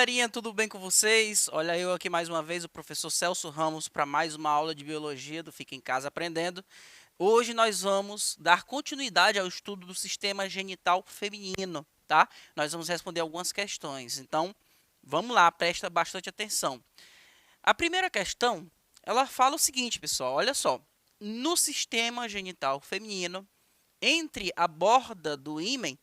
galerinha, tudo bem com vocês? Olha eu aqui mais uma vez, o professor Celso Ramos, para mais uma aula de biologia do Fica em Casa Aprendendo. Hoje nós vamos dar continuidade ao estudo do sistema genital feminino, tá? Nós vamos responder algumas questões, então vamos lá, presta bastante atenção. A primeira questão, ela fala o seguinte, pessoal, olha só. No sistema genital feminino, entre a borda do ímen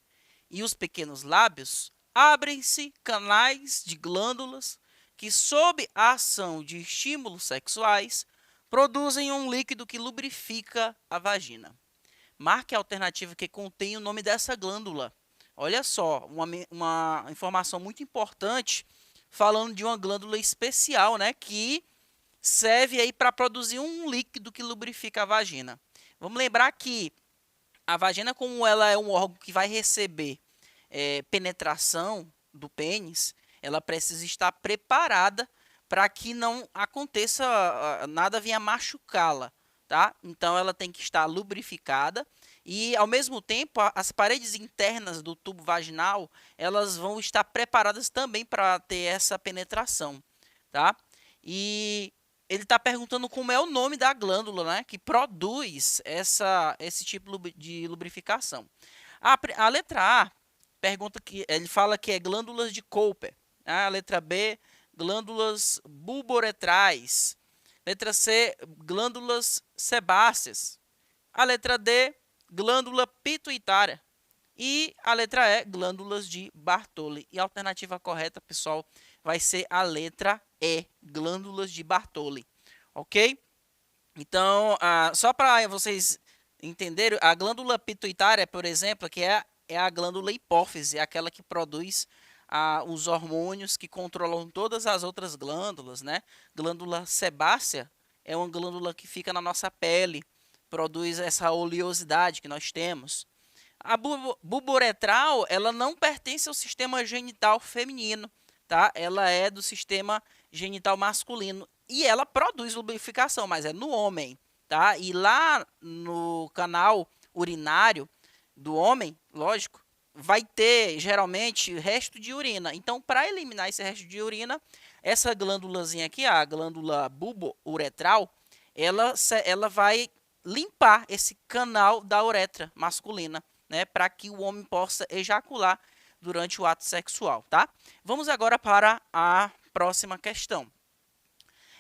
e os pequenos lábios, abrem-se canais de glândulas que, sob a ação de estímulos sexuais, produzem um líquido que lubrifica a vagina. Marque a alternativa que contém o nome dessa glândula. Olha só, uma informação muito importante falando de uma glândula especial, né, que serve aí para produzir um líquido que lubrifica a vagina. Vamos lembrar que a vagina, como ela é um órgão que vai receber penetração do pênis, ela precisa estar preparada para que não aconteça nada venha machucá-la, tá? Então ela tem que estar lubrificada e ao mesmo tempo as paredes internas do tubo vaginal, elas vão estar preparadas também para ter essa penetração, tá? E ele está perguntando como é o nome da glândula, né, que produz esse tipo de lubrificação. A letra A pergunta que ele fala que é glândulas de Cooper. A letra B, glândulas bulboretrais. Letra C, glândulas sebáceas. A letra D, glândula pituitária. E a letra E, glândulas de Bartoli. E a alternativa correta, pessoal, vai ser a letra E, glândulas de Bartoli. Ok? Então, só para vocês entenderem, a glândula pituitária, por exemplo, que é a glândula hipófise, é aquela que produz os hormônios que controlam todas as outras glândulas, né? Glândula sebácea é uma glândula que fica na nossa pele, produz essa oleosidade que nós temos. A bulboretral, ela não pertence ao sistema genital feminino, tá? Ela é do sistema genital masculino e ela produz lubrificação, mas é no homem, tá? E lá no canal urinário do homem, lógico, vai ter geralmente resto de urina. Então, para eliminar esse resto de urina, essa glândulazinha aqui, a glândula bulbouretral, ela vai limpar esse canal da uretra masculina, né, para que o homem possa ejacular durante o ato sexual, tá? Vamos agora para a próxima questão.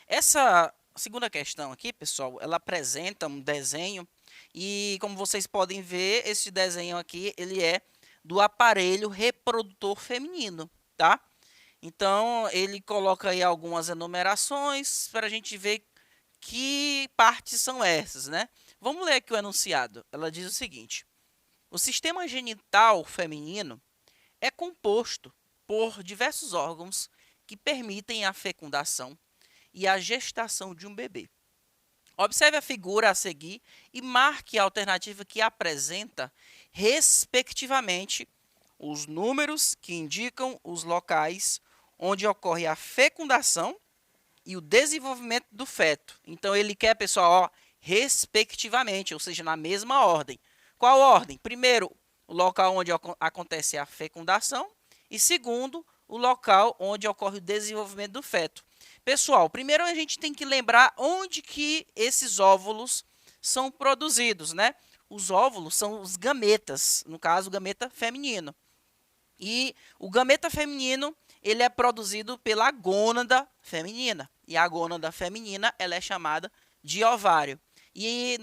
Essa segunda questão aqui, pessoal, ela apresenta um desenho e, como vocês podem ver, esse desenho aqui, ele é do aparelho reprodutor feminino, tá? Então, ele coloca aí algumas enumerações para a gente ver que partes são essas, né? Vamos ler aqui o enunciado. Ela diz o seguinte: o sistema genital feminino é composto por diversos órgãos que permitem a fecundação e a gestação de um bebê. Observe a figura a seguir e marque a alternativa que apresenta, respectivamente, os números que indicam os locais onde ocorre a fecundação e o desenvolvimento do feto. Então, ele quer, pessoal, ó, respectivamente, ou seja, na mesma ordem. Qual ordem? Primeiro, o local onde acontece a fecundação e segundo, o local onde ocorre o desenvolvimento do feto. Pessoal, primeiro a gente tem que lembrar onde que esses óvulos são produzidos, né? Os óvulos são os gametas, no caso, o gameta feminino. E o gameta feminino, ele é produzido pela gônada feminina. E a gônada feminina, ela é chamada de ovário. E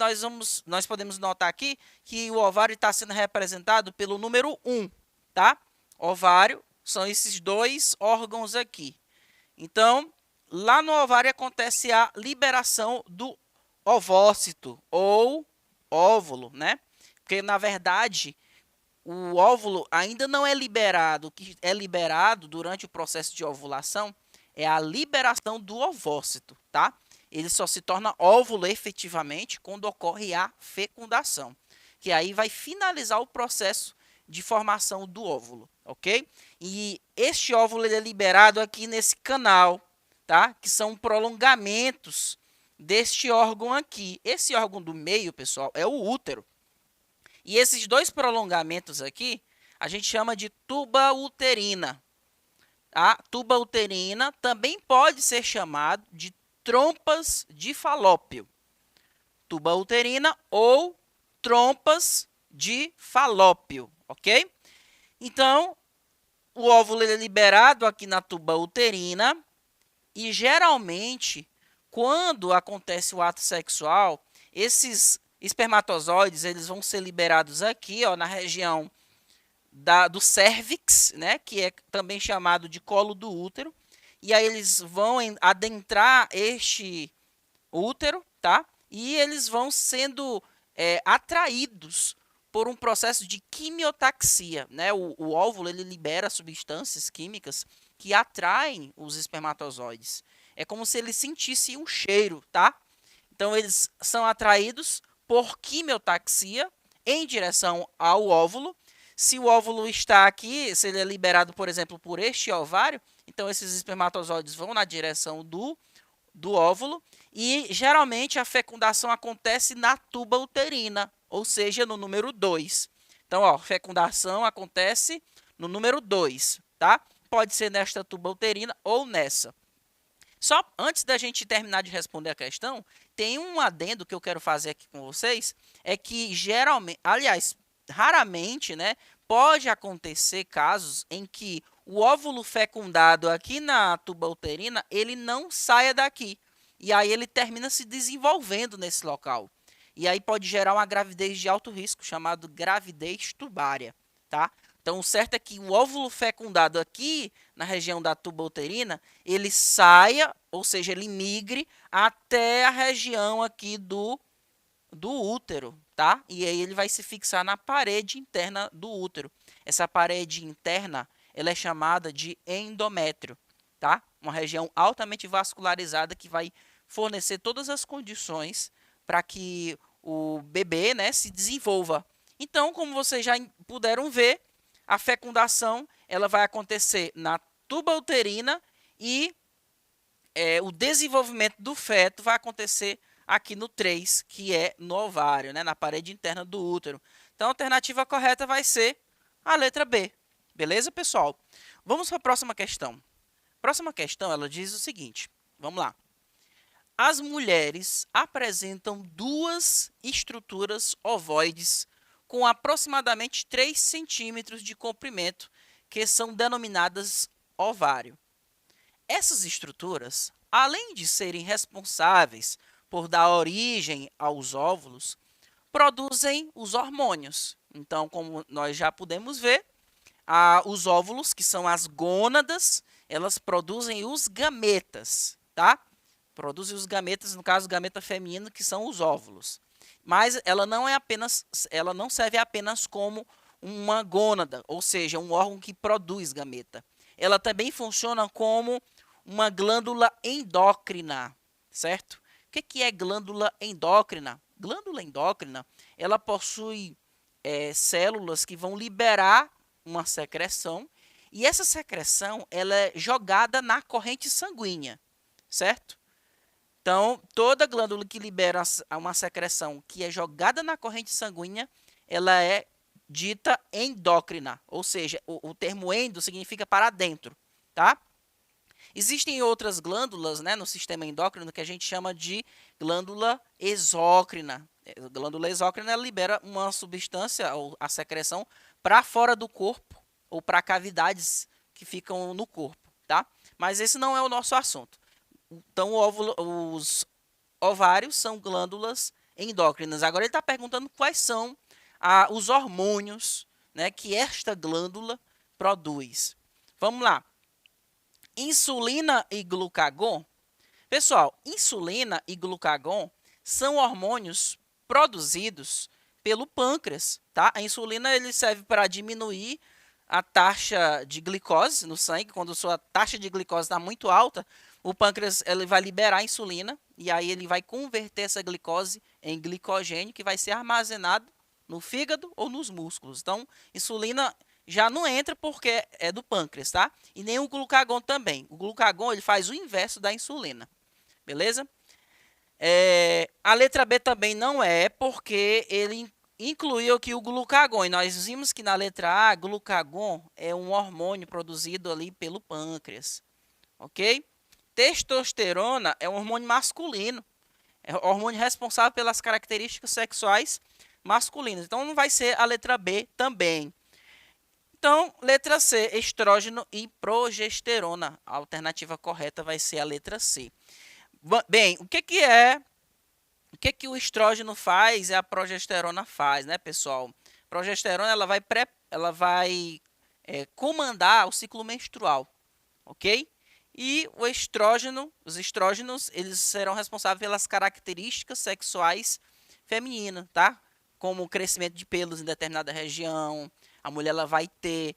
nós podemos notar aqui que o ovário está sendo representado pelo número 1, tá? Ovário são esses dois órgãos aqui. Então, lá no ovário acontece a liberação do ovócito ou óvulo, né? Porque, na verdade, o óvulo ainda não é liberado. O que é liberado durante o processo de ovulação é a liberação do ovócito, tá? Ele só se torna óvulo efetivamente quando ocorre a fecundação, que aí vai finalizar o processo de formação do óvulo, ok? E este óvulo ele é liberado aqui nesse canal, tá? Que são prolongamentos deste órgão aqui. Esse órgão do meio, pessoal, é o útero. E esses dois prolongamentos aqui, a gente chama de tuba uterina. A tuba uterina também pode ser chamado de trompas de Falópio. Tuba uterina ou trompas de Falópio, ok? Então, o óvulo é liberado aqui na tuba uterina e geralmente, quando acontece o ato sexual, esses espermatozoides eles vão ser liberados aqui, ó, na região do cérvix, né, que é também chamado de colo do útero, e aí eles vão adentrar este útero, tá? E eles vão sendo atraídos por um processo de quimiotaxia, né? O óvulo ele libera substâncias químicas que atraem os espermatozoides. É como se ele sentisse um cheiro, tá? Então eles são atraídos por quimiotaxia em direção ao óvulo. Se o óvulo está aqui, se ele é liberado, por exemplo, por este ovário, então esses espermatozoides vão na direção do óvulo e geralmente a fecundação acontece na tuba uterina, ou seja, no número 2. Então, ó, fecundação acontece no número 2, tá? Pode ser nesta tuba uterina ou nessa. Só antes da gente terminar de responder a questão, tem um adendo que eu quero fazer aqui com vocês, é que geralmente, aliás, raramente, né, pode acontecer casos em que o óvulo fecundado aqui na tuba uterina, ele não saia daqui. E aí ele termina se desenvolvendo nesse local. E aí pode gerar uma gravidez de alto risco, chamada gravidez tubária, tá? Então, o certo é que o óvulo fecundado aqui na região da tuba uterina, ele saia, ou seja, ele migre até a região aqui do útero, tá? E aí ele vai se fixar na parede interna do útero. Essa parede interna, ela é chamada de endométrio, tá? Uma região altamente vascularizada que vai fornecer todas as condições para que o bebê, né, se desenvolva. Então, como vocês já puderam ver, a fecundação ela vai acontecer na tuba uterina e o desenvolvimento do feto vai acontecer aqui no 3, que é no ovário, né, na parede interna do útero. Então, a alternativa correta vai ser a letra B. Beleza, pessoal? Vamos para a próxima questão. A próxima questão, ela diz o seguinte. Vamos lá. As mulheres apresentam duas estruturas ovoides com aproximadamente 3 centímetros de comprimento, que são denominadas ovário. Essas estruturas, além de serem responsáveis por dar origem aos óvulos, produzem os hormônios. Então, como nós já podemos ver, os óvulos, que são as gônadas, elas produzem os gametas, tá? Produzem os gametas, no caso, o gameta feminino, que são os óvulos. Mas ela não serve apenas como uma gônada, ou seja, um órgão que produz gameta. Ela também funciona como uma glândula endócrina, certo? O que é glândula endócrina? Glândula endócrina, ela possui células que vão liberar uma secreção e essa secreção ela é jogada na corrente sanguínea, certo? Então, toda glândula que libera uma secreção que é jogada na corrente sanguínea, ela é dita endócrina, ou seja, o termo endo significa para dentro, tá? Existem outras glândulas, né, no sistema endócrino que a gente chama de glândula exócrina. A glândula exócrina libera uma substância, ou a secreção, para fora do corpo ou para cavidades que ficam no corpo, tá? Mas esse não é o nosso assunto. Então, os ovários são glândulas endócrinas. Agora ele está perguntando quais são os hormônios, né, que esta glândula produz. Vamos lá. Insulina e glucagon. Pessoal, insulina e glucagon são hormônios produzidos pelo pâncreas, tá? A insulina ele serve para diminuir a taxa de glicose no sangue. Quando a sua taxa de glicose está muito alta, o pâncreas ele vai liberar a insulina e aí ele vai converter essa glicose em glicogênio que vai ser armazenado no fígado ou nos músculos. Então, insulina já não entra porque é do pâncreas, tá? E nem o glucagon também. O glucagon ele faz o inverso da insulina, beleza? A letra B também não é porque ele incluiu aqui o glucagon. E nós vimos que na letra A, glucagon é um hormônio produzido ali pelo pâncreas, ok? Testosterona é um hormônio masculino, é o hormônio responsável pelas características sexuais masculinas. Então, não vai ser a letra B também. Então, letra C, estrógeno e progesterona. A alternativa correta vai ser a letra C. Bem, o que o estrógeno faz e a progesterona faz, né, pessoal? A progesterona ela vai comandar o ciclo menstrual, ok? E os estrógenos, eles serão responsáveis pelas características sexuais femininas, tá? Como o crescimento de pelos em determinada região, a mulher ela vai ter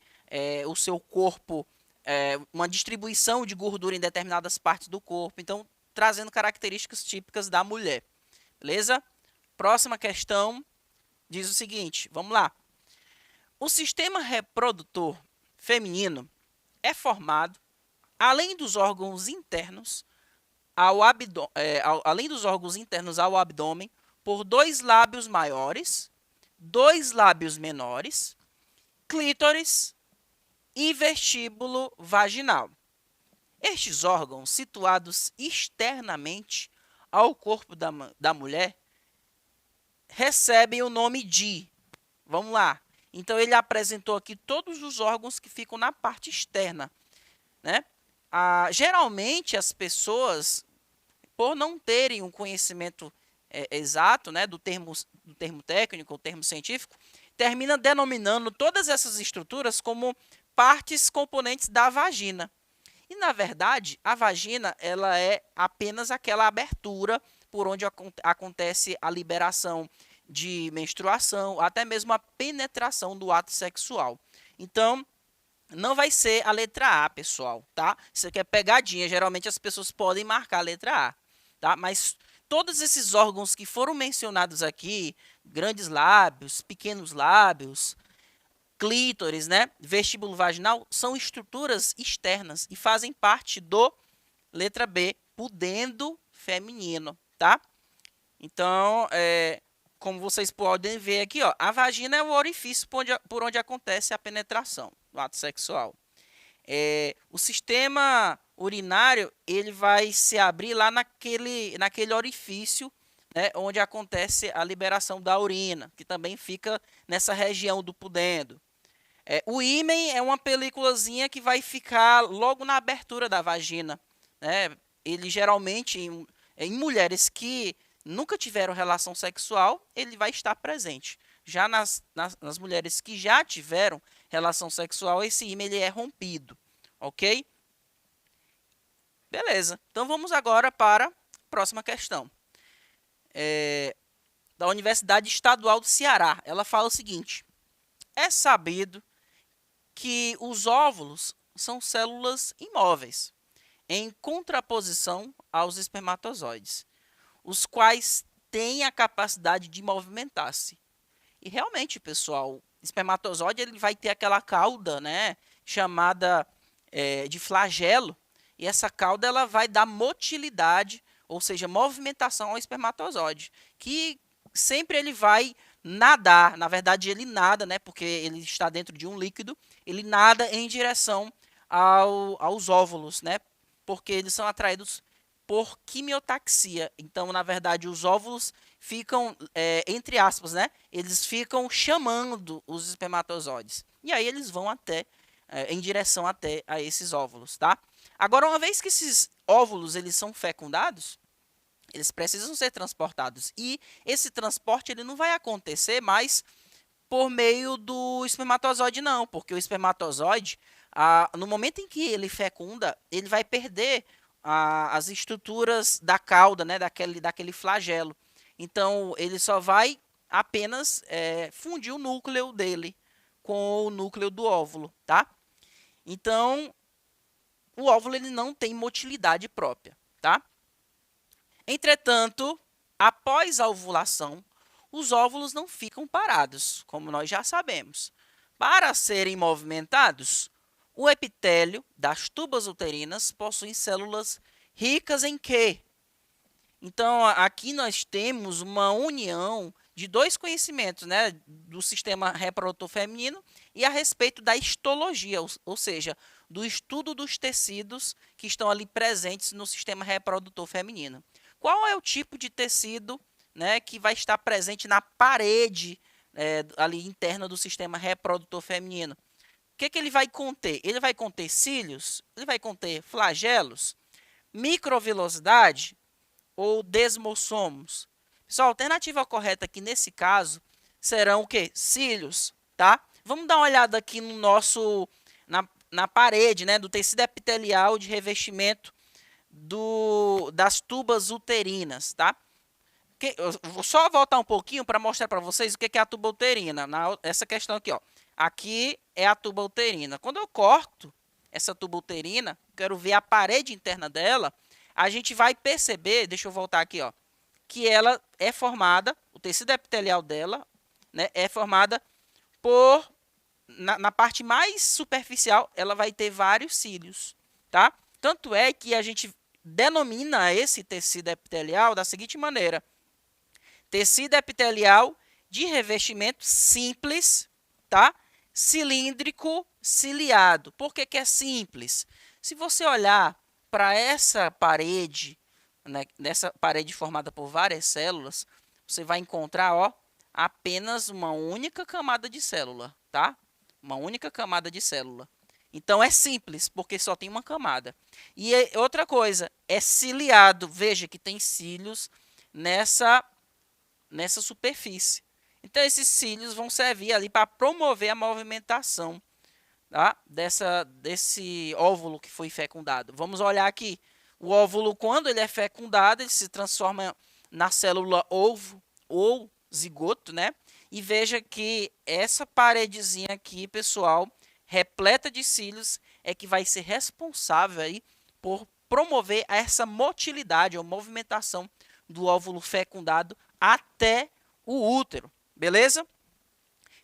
o seu corpo, uma distribuição de gordura em determinadas partes do corpo, então trazendo características típicas da mulher, beleza? Próxima questão diz o seguinte, vamos lá. O sistema reprodutor feminino é formado, além dos órgãos internos ao abdômen, por 2 lábios maiores, 2 lábios menores, clítoris e vestíbulo vaginal. Estes órgãos, situados externamente ao corpo da mulher, recebem o nome de... Vamos lá. Então, ele apresentou aqui todos os órgãos que ficam na parte externa, né? Geralmente, as pessoas, por não terem um conhecimento exato, né, do termo técnico, o termo científico, termina denominando todas essas estruturas como partes componentes da vagina. E, na verdade, a vagina ela é apenas aquela abertura por onde acontece a liberação de menstruação, até mesmo a penetração do ato sexual. Então, não vai ser a letra A, pessoal, tá? Isso aqui é pegadinha, geralmente as pessoas podem marcar a letra A, tá? Mas todos esses órgãos que foram mencionados aqui, grandes lábios, pequenos lábios, clítoris, né, vestíbulo vaginal, são estruturas externas e fazem parte do, letra B, pudendo feminino, tá? Então, como vocês podem ver aqui, ó, a vagina é o orifício por onde acontece a penetração do ato sexual. O sistema urinário ele vai se abrir lá naquele orifício, né, onde acontece a liberação da urina, que também fica nessa região do pudendo. O ímen é uma peliculazinha que vai ficar logo na abertura da vagina, né? Ele geralmente, em mulheres que nunca tiveram relação sexual, ele vai estar presente. Já nas mulheres que já tiveram relação sexual, esse ímen ele é rompido, ok? Beleza, então vamos agora para a próxima questão. Da Universidade Estadual do Ceará, ela fala o seguinte: é sabido que os óvulos são células imóveis, em contraposição aos espermatozoides, os quais têm a capacidade de movimentar-se. E realmente, pessoal, o espermatozoide ele vai ter aquela cauda, né, chamada de flagelo, e essa cauda ela vai dar motilidade, ou seja, movimentação ao espermatozoide, que sempre ele vai nadar, na verdade ele nada, né, porque ele está dentro de um líquido, ele nada em direção aos óvulos, né, porque eles são atraídos por quimiotaxia. Então, na verdade, os óvulos ficam, entre aspas, né, eles ficam chamando os espermatozoides. E aí eles vão em direção até a esses óvulos, tá? Agora, uma vez que esses óvulos eles são fecundados, eles precisam ser transportados. E esse transporte ele não vai acontecer mais por meio do espermatozoide, não. Porque o espermatozoide, no momento em que ele fecunda, ele vai perder as estruturas da cauda, né, daquele flagelo. Então, ele só vai apenas fundir o núcleo dele com o núcleo do óvulo, tá? Então, o óvulo ele não tem motilidade própria, tá? Entretanto, após a ovulação, os óvulos não ficam parados, como nós já sabemos. Para serem movimentados, o epitélio das tubas uterinas possui células ricas em Q. Então, aqui nós temos uma união de dois conhecimentos, né, do sistema reprodutor feminino e a respeito da histologia, ou seja, do estudo dos tecidos que estão ali presentes no sistema reprodutor feminino. Qual é o tipo de tecido, né, que vai estar presente na parede ali interna do sistema reprodutor feminino? O que ele vai conter? Ele vai conter cílios? Ele vai conter flagelos? Microvilosidade ou desmossomos? Pessoal, a alternativa correta aqui nesse caso serão o quê? Cílios, tá? Vamos dar uma olhada aqui no nosso na parede, né, do tecido epitelial de revestimento das tubas uterinas, tá? Eu vou só voltar um pouquinho para mostrar para vocês o que é a tuba uterina. Essa questão aqui, ó. Aqui é a tuba uterina. Quando eu corto essa tuba uterina, quero ver a parede interna dela, a gente vai perceber, deixa eu voltar aqui, ó, que ela é formada, o tecido epitelial dela, né, é formada por, na parte mais superficial, ela vai ter vários cílios, tá? Tanto é que a gente denomina esse tecido epitelial da seguinte maneira: tecido epitelial de revestimento simples, tá? Cilíndrico ciliado. Por que é simples? Se você olhar para essa parede, né, nessa parede formada por várias células, você vai encontrar, ó, apenas uma única camada de célula, tá? Uma única camada de célula. Então é simples, porque só tem uma camada. E outra coisa, é ciliado. Veja que tem cílios nessa superfície. Então esses cílios vão servir ali para promover a movimentação, tá, desse óvulo que foi fecundado. Vamos olhar aqui. O óvulo, quando ele é fecundado, ele se transforma na célula ovo ou zigoto, né? E veja que essa paredezinha aqui, pessoal, repleta de cílios, é que vai ser responsável aí por promover essa motilidade ou movimentação do óvulo fecundado até o útero, beleza?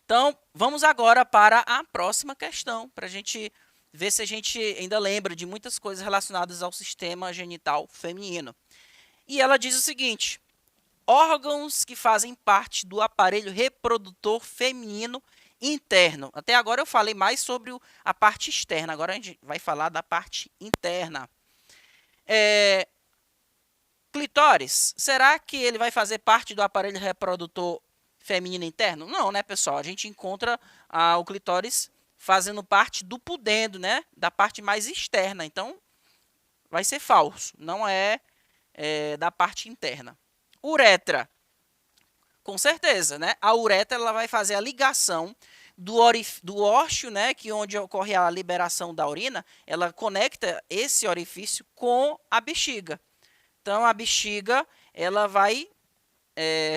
Então, vamos agora para a próxima questão, para a gente ver se a gente ainda lembra de muitas coisas relacionadas ao sistema genital feminino. E ela diz o seguinte: órgãos que fazem parte do aparelho reprodutor feminino interno. Até agora eu falei mais sobre a parte externa, agora a gente vai falar da parte interna. Clitóris, será que ele vai fazer parte do aparelho reprodutor feminino interno? Não, né, pessoal? A gente encontra o clitóris fazendo parte do pudendo, né? Da parte mais externa. Então, vai ser falso. Não é da parte interna. Uretra. Com certeza, né? A uretra ela vai fazer a ligação do ósseo, né? Que onde ocorre a liberação da urina, ela conecta esse orifício com a bexiga. Então, a bexiga ela vai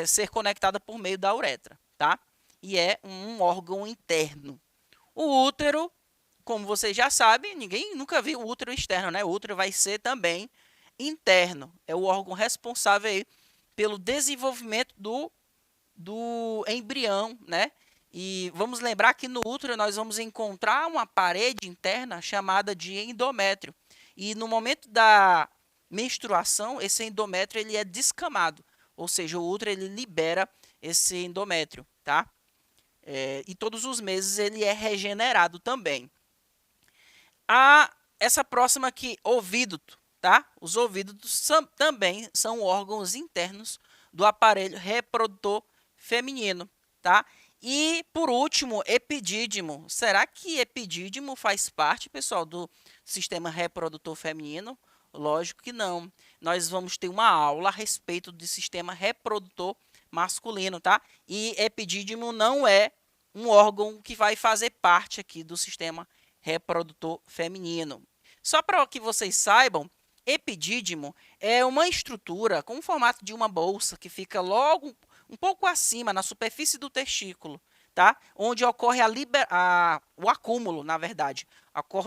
ser conectada por meio da uretra, tá? E é um órgão interno. O útero, como vocês já sabem, ninguém nunca viu o útero externo, né? O útero vai ser também interno. É o órgão responsável aí pelo desenvolvimento do embrião, né? E vamos lembrar que no útero nós vamos encontrar uma parede interna chamada de endométrio. E no momento da menstruação, esse endométrio ele é descamado, ou seja, o útero ele libera esse endométrio, tá? E todos os meses ele é regenerado também. Essa próxima aqui, ouvíduto, tá? Os ouvídutos também são órgãos internos do aparelho reprodutor feminino, tá? E, por último, epidídimo. Será que epidídimo faz parte, pessoal, do sistema reprodutor feminino? Lógico que não. Nós vamos ter uma aula a respeito do sistema reprodutor masculino, tá? E epidídimo não é um órgão que vai fazer parte aqui do sistema reprodutor feminino. Só para que vocês saibam, epidídimo é uma estrutura com o formato de uma bolsa que fica logo um pouco acima, na superfície do testículo, tá? Onde ocorre o acúmulo, na verdade.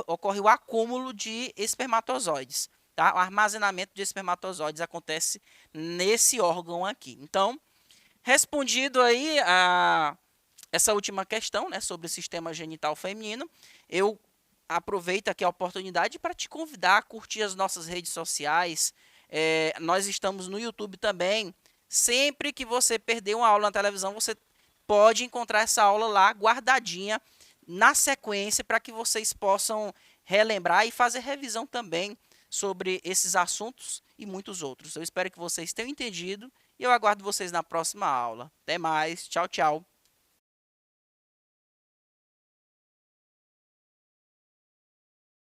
Ocorre o acúmulo de espermatozoides. Tá? O armazenamento de espermatozoides acontece nesse órgão aqui. Então, respondido aí essa última questão, né, sobre o sistema genital feminino, eu aproveito aqui a oportunidade para te convidar a curtir as nossas redes sociais. Nós estamos no YouTube também, Sempre que você perder uma aula na televisão, você pode encontrar essa aula lá guardadinha na sequência para que vocês possam relembrar e fazer revisão também sobre esses assuntos e muitos outros. Eu espero que vocês tenham entendido e eu aguardo vocês na próxima aula. Até mais. Tchau, tchau.